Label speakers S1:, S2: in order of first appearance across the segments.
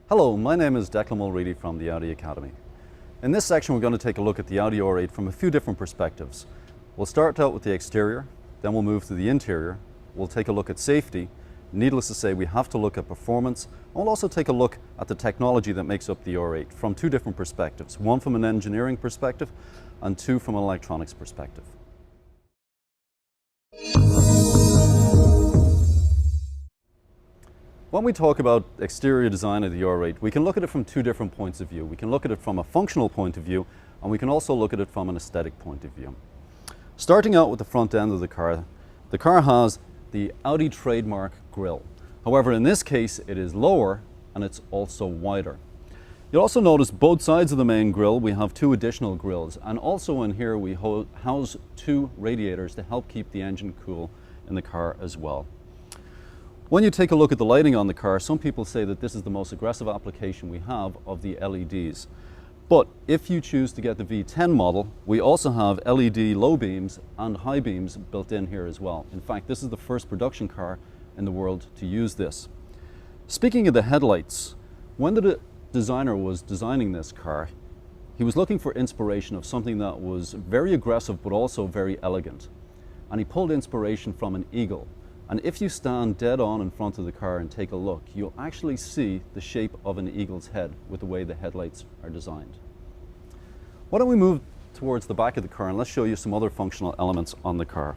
S1: Hello, my name is Declan Mulready from the Audi Academy. In this section we're going to take a look at the Audi R8 from a few different perspectives. We'll start out with the exterior, then we'll move to the interior, we'll take a look at safety. Needless to say, we have to look at performance, and we'll also take a look at the technology that makes up the R8 from two different perspectives, one from an engineering perspective and two from an electronics perspective. When we talk about exterior design of the R8, we can look at it from two different points of view. We can look at it from a functional point of view, and we can also look at it from an aesthetic point of view. Starting out with the front end of the car has the Audi trademark grille. However, in this case, it is lower and it's also wider. You'll also notice both sides of the main grille, we have two additional grilles, and also in here we house two radiators to help keep the engine cool in the car as well. When you take a look at the lighting on the car, some people say that this is the most aggressive application we have of the LEDs. But if you choose to get the V10 model, we also have LED low beams and high beams built in here as well. In fact, this is the first production car in the world to use this. Speaking of the headlights, when the designer was designing this car, he was looking for inspiration of something that was very aggressive but also very elegant. And he pulled inspiration from an eagle. And if you stand dead on in front of the car and take a look, you'll actually see the shape of an eagle's head with the way the headlights are designed. Why don't we move towards the back of the car and let's show you some other functional elements on the car.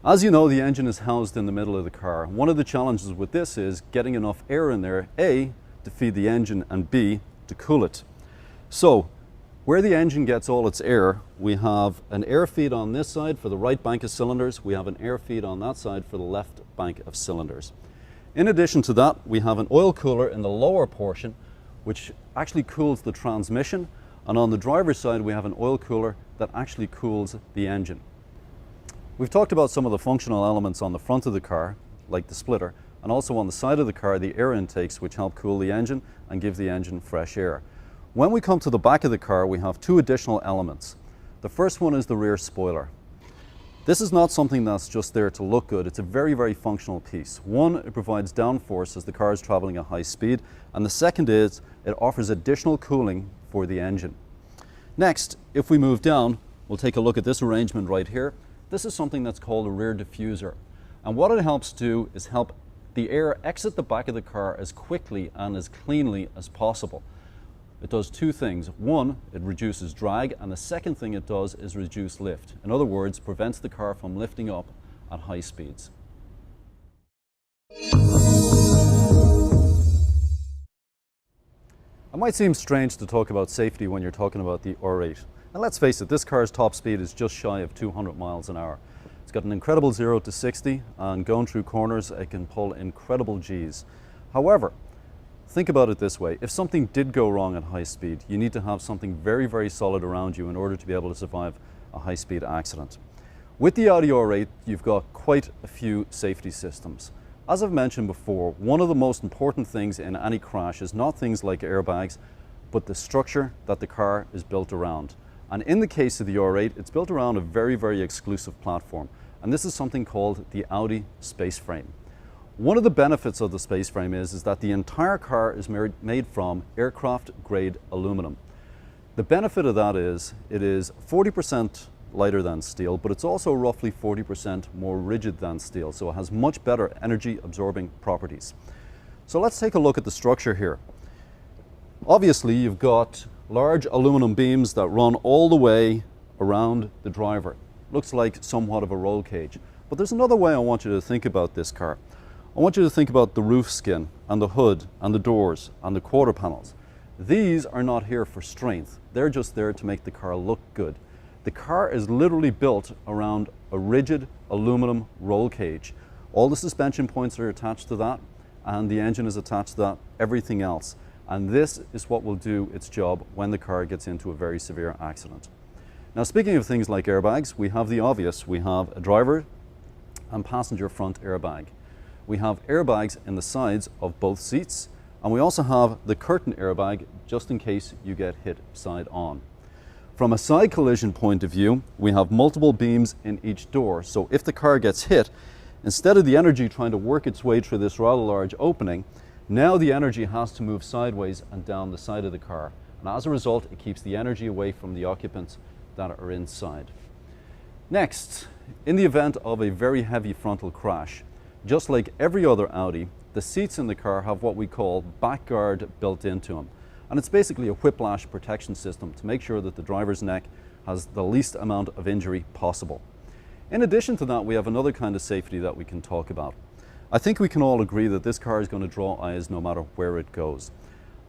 S1: As you know, the engine is housed in the middle of the car. One of the challenges with this is getting enough air in there, A, to feed the engine, and B, to cool it. So, where the engine gets all its air, we have an air feed on this side for the right bank of cylinders, we have an air feed on that side for the left bank of cylinders. In addition to that, we have an oil cooler in the lower portion, which actually cools the transmission, and on the driver's side we have an oil cooler that actually cools the engine. We've talked about some of the functional elements on the front of the car, like the splitter, and also on the side of the car, the air intakes, which help cool the engine and give the engine fresh air. When we come to the back of the car, we have two additional elements. The first one is the rear spoiler. This is not something that's just there to look good. It's a very, very functional piece. One, it provides downforce as the car is traveling at high speed, and the second is it offers additional cooling for the engine. Next, if we move down, we'll take a look at this arrangement right here. This is something that's called a rear diffuser. And what it helps do is help the air exit the back of the car as quickly and as cleanly as possible. It does two things. One, it reduces drag, and the second thing it does is reduce lift. In other words, prevents the car from lifting up at high speeds. It might seem strange to talk about safety when you're talking about the R8. And let's face it, this car's top speed is just shy of 200 miles an hour. It's got an incredible 0 to 60, and going through corners, it can pull incredible Gs. However, think about it this way, if something did go wrong at high speed, you need to have something very, very solid around you in order to be able to survive a high-speed accident. With the Audi R8, you've got quite a few safety systems. As I've mentioned before, one of the most important things in any crash is not things like airbags, but the structure that the car is built around. And in the case of the R8, it's built around a very, very exclusive platform. And this is something called the Audi space frame. One of the benefits of the space frame is that the entire car is made from aircraft-grade aluminum. The benefit of that is it is 40% lighter than steel, but it's also roughly 40% more rigid than steel, so it has much better energy-absorbing properties. So let's take a look at the structure here. Obviously, you've got large aluminum beams that run all the way around the driver. Looks like somewhat of a roll cage. But there's another way I want you to think about this car. I want you to think about the roof skin and the hood and the doors and the quarter panels. These are not here for strength. They're just there to make the car look good. The car is literally built around a rigid aluminum roll cage. All the suspension points are attached to that, and the engine is attached to that, everything else. And this is what will do its job when the car gets into a very severe accident. Now, speaking of things like airbags, we have the obvious. We have a driver and passenger front airbag. We have airbags in the sides of both seats, and we also have the curtain airbag just in case you get hit side on. From a side collision point of view, we have multiple beams in each door, so if the car gets hit, instead of the energy trying to work its way through this rather large opening, Now the energy has to move sideways and down the side of the car, and as a result it keeps the energy away from the occupants that are inside. Next, in the event of a very heavy frontal crash, just like every other Audi, the seats in the car have what we call back guard built into them. And it's basically a whiplash protection system to make sure that the driver's neck has the least amount of injury possible. In addition to that, we have another kind of safety that we can talk about. I think we can all agree that this car is going to draw eyes no matter where it goes.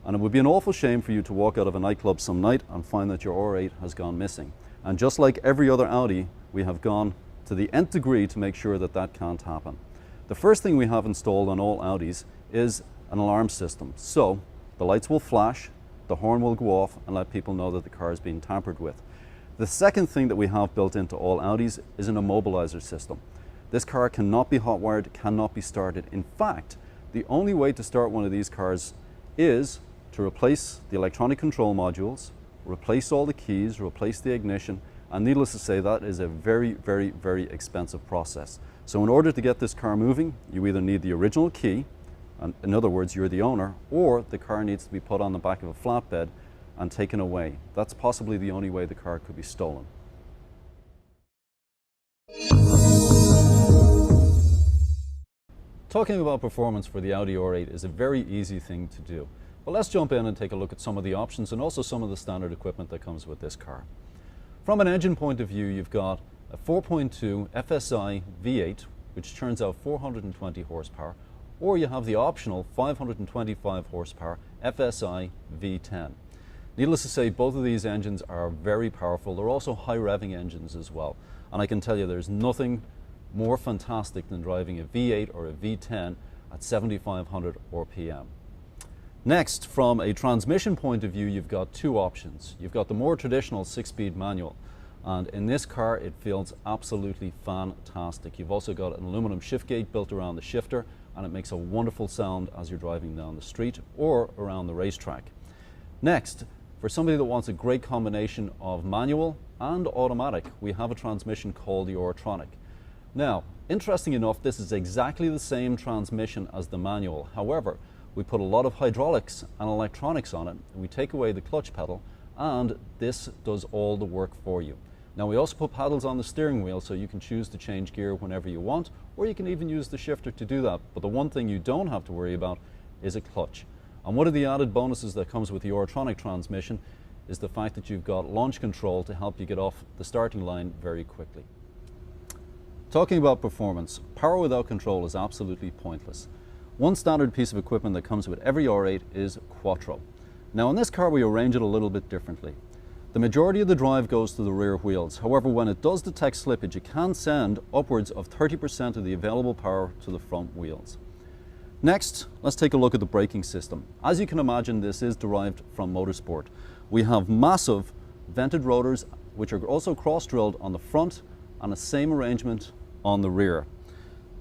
S1: And it would be an awful shame for you to walk out of a nightclub some night and find that your R8 has gone missing. And just like every other Audi, we have gone to the nth degree to make sure that that can't happen. The first thing we have installed on all Audis is an alarm system. So the lights will flash, the horn will go off and let people know that the car is being tampered with. The second thing that we have built into all Audis is an immobilizer system. This car cannot be hot-wired, cannot be started. In fact, the only way to start one of these cars is to replace the electronic control modules, replace all the keys, replace the ignition, and needless to say, that is a very, very, very expensive process. So in order to get this car moving, you either need the original key, and in other words, you're the owner, or the car needs to be put on the back of a flatbed and taken away. That's possibly the only way the car could be stolen. Talking about performance for the Audi R8 is a very easy thing to do. But let's jump in and take a look at some of the options and also some of the standard equipment that comes with this car. From an engine point of view, you've got a 4.2 FSI V8, which turns out 420 horsepower, or you have the optional 525 horsepower FSI V10. Needless to say, both of these engines are very powerful. They're also high revving engines as well. And I can tell you there's nothing more fantastic than driving a V8 or a V10 at 7,500 RPM. Next, from a transmission point of view, you've got two options. You've got the more traditional 6-speed manual, and in this car it feels absolutely fantastic. You've also got an aluminum shift gate built around the shifter, and it makes a wonderful sound as you're driving down the street or around the racetrack. Next, for somebody that wants a great combination of manual and automatic, we have a transmission called the Ortronic. Now, interesting enough, this is exactly the same transmission as the manual. However, we put a lot of hydraulics and electronics on it, and we take away the clutch pedal, and this does all the work for you. Now, we also put paddles on the steering wheel, so you can choose to change gear whenever you want, or you can even use the shifter to do that. But the one thing you don't have to worry about is a clutch. And one of the added bonuses that comes with the Ortronic transmission is the fact that you've got launch control to help you get off the starting line very quickly. Talking about performance, power without control is absolutely pointless. One standard piece of equipment that comes with every R8 is Quattro. Now in this car we arrange it a little bit differently. The majority of the drive goes to the rear wheels. However, when it does detect slippage, it can send upwards of 30% of the available power to the front wheels. Next, let's take a look at the braking system. As you can imagine, this is derived from motorsport. We have massive vented rotors, which are also cross-drilled on the front, and the same arrangement on the rear.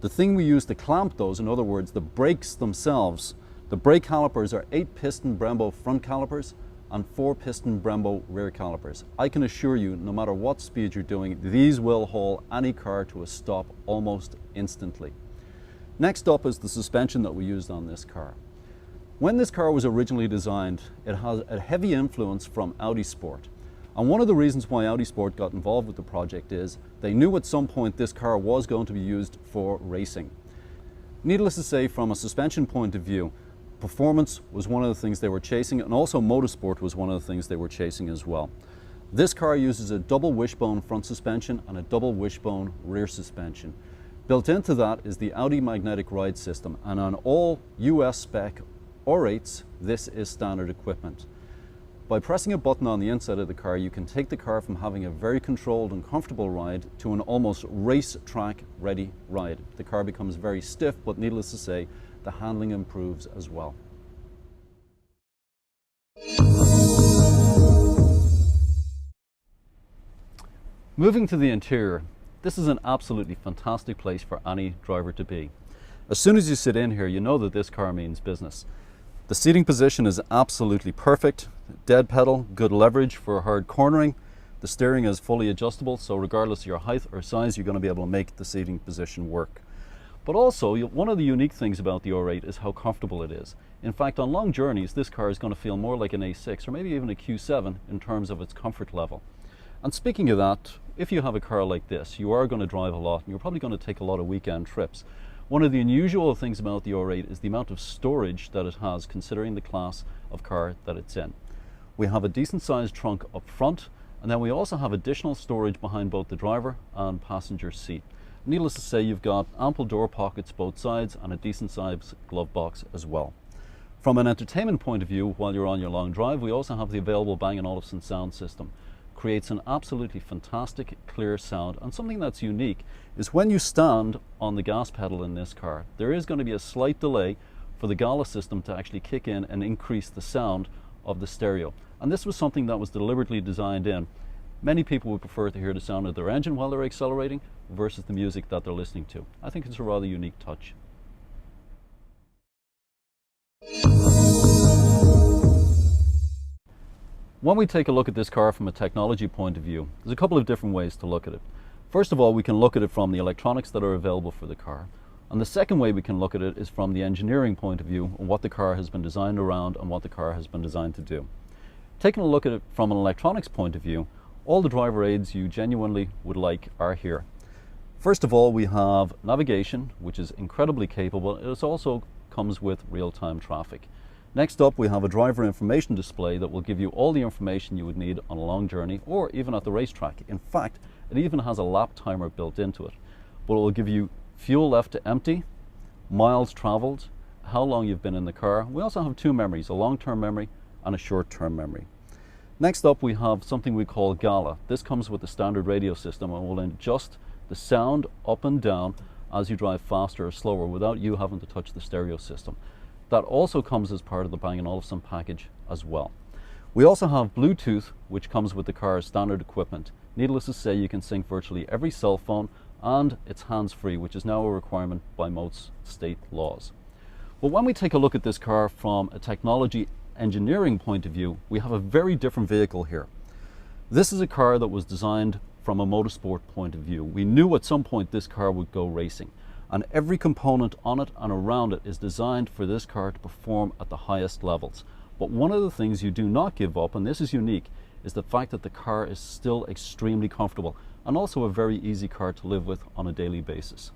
S1: The thing we use to clamp those, in other words, the brakes themselves, the brake calipers are 8-piston Brembo front calipers and 4-piston Brembo rear calipers. I can assure you, no matter what speed you're doing, these will haul any car to a stop almost instantly. Next up is the suspension that we used on this car. When this car was originally designed, it has a heavy influence from Audi Sport. And one of the reasons why Audi Sport got involved with the project is they knew at some point this car was going to be used for racing. Needless to say, from a suspension point of view, performance was one of the things they were chasing, and also motorsport was one of the things they were chasing as well. This car uses a double wishbone front suspension and a double wishbone rear suspension. Built into that is the Audi magnetic ride system, and on all US spec R8s, this is standard equipment. By pressing a button on the inside of the car, you can take the car from having a very controlled and comfortable ride to an almost racetrack ready ride. The car becomes very stiff, but needless to say, the handling improves as well. Moving to the interior, this is an absolutely fantastic place for any driver to be. As soon as you sit in here, you know that this car means business. The seating position is absolutely perfect. Dead pedal, good leverage for hard cornering. The steering is fully adjustable, so regardless of your height or size, you're going to be able to make the seating position work. But also, one of the unique things about the R8 is how comfortable it is. In fact, on long journeys, this car is going to feel more like an A6 or maybe even a Q7 in terms of its comfort level. And speaking of that, if you have a car like this, you are going to drive a lot and you're probably going to take a lot of weekend trips. One of the unusual things about the R8 is the amount of storage that it has considering the class of car that it's in. We have a decent sized trunk up front, and then we also have additional storage behind both the driver and passenger seat. Needless to say, you've got ample door pockets both sides and a decent sized glove box as well. From an entertainment point of view, while you're on your long drive, we also have the available Bang & Olufsen sound system. Creates an absolutely fantastic clear sound, and something that's unique is when you stand on the gas pedal in this car, there is going to be a slight delay for the Gala system to actually kick in and increase the sound of the stereo. And this was something that was deliberately designed in. Many people would prefer to hear the sound of their engine while they're accelerating versus the music that they're listening to. I think it's a rather unique touch. When we take a look at this car from a technology point of view, there's a couple of different ways to look at it. First of all, we can look at it from the electronics that are available for the car. And the second way we can look at it is from the engineering point of view, and what the car has been designed around and what the car has been designed to do. Taking a look at it from an electronics point of view, all the driver aids you genuinely would like are here. First of all, we have navigation, which is incredibly capable. It also comes with real-time traffic. Next up, we have a driver information display that will give you all the information you would need on a long journey or even at the racetrack. In fact, it even has a lap timer built into it. But it will give you fuel left to empty, miles traveled, how long you've been in the car. We also have two memories, a long-term memory and a short-term memory. Next up, we have something we call Gala. This comes with the standard radio system and will adjust the sound up and down as you drive faster or slower without you having to touch the stereo system. That also comes as part of the Bang & Olufsen package as well. We also have Bluetooth, which comes with the car's standard equipment. Needless to say, you can sync virtually every cell phone, and it's hands-free, which is now a requirement by most state laws. But when we take a look at this car from a technology engineering point of view, we have a very different vehicle here. This is a car that was designed from a motorsport point of view. We knew at some point this car would go racing, and every component on it and around it is designed for this car to perform at the highest levels. But one of the things you do not give up, and this is unique, is the fact that the car is still extremely comfortable and also a very easy car to live with on a daily basis.